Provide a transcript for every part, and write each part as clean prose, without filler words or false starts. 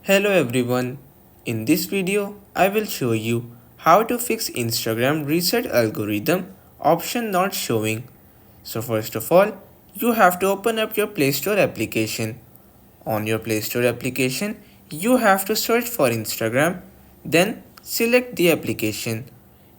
Hello everyone. In this video, I will show you how to fix Instagram reset algorithm option not showing. So first of all, you have to open up your Play Store application. On your Play Store application, you have to search for Instagram, then select the application.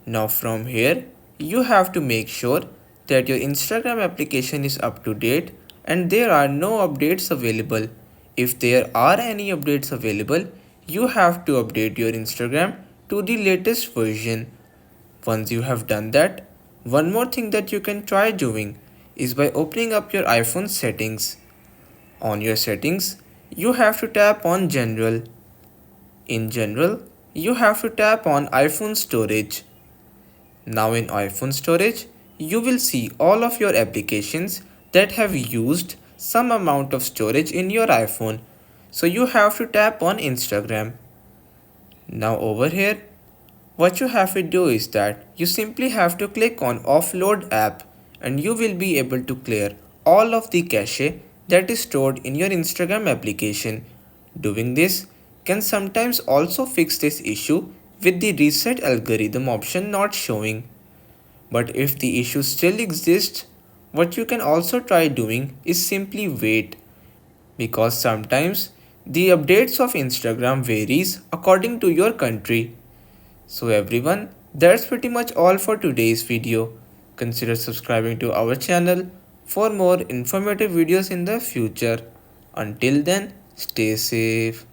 Now from here, you have to make sure that your Instagram application is up to date and there are no updates available. If there are any updates available, you have to update your Instagram to the latest version. Once you have done that, one more thing that you can try doing is by opening up your iPhone settings. On your settings, you have to tap on General. In General, you have to tap on iPhone Storage. Now in iPhone storage, you will see all of your applications that have used some amount of storage in your iPhone. So you have to tap on Instagram. Now over here, what you have to do is that you simply have to click on Offload app and you will be able to clear all of the cache that is stored in your Instagram application. Doing this can sometimes also fix this issue with the reset algorithm option not showing. But if the issue still exists, what you can also try doing is simply wait, because sometimes the updates of Instagram varies according to your country. So everyone, that's pretty much all for today's video. Consider subscribing to our channel for more informative videos in the future. Until then, stay safe.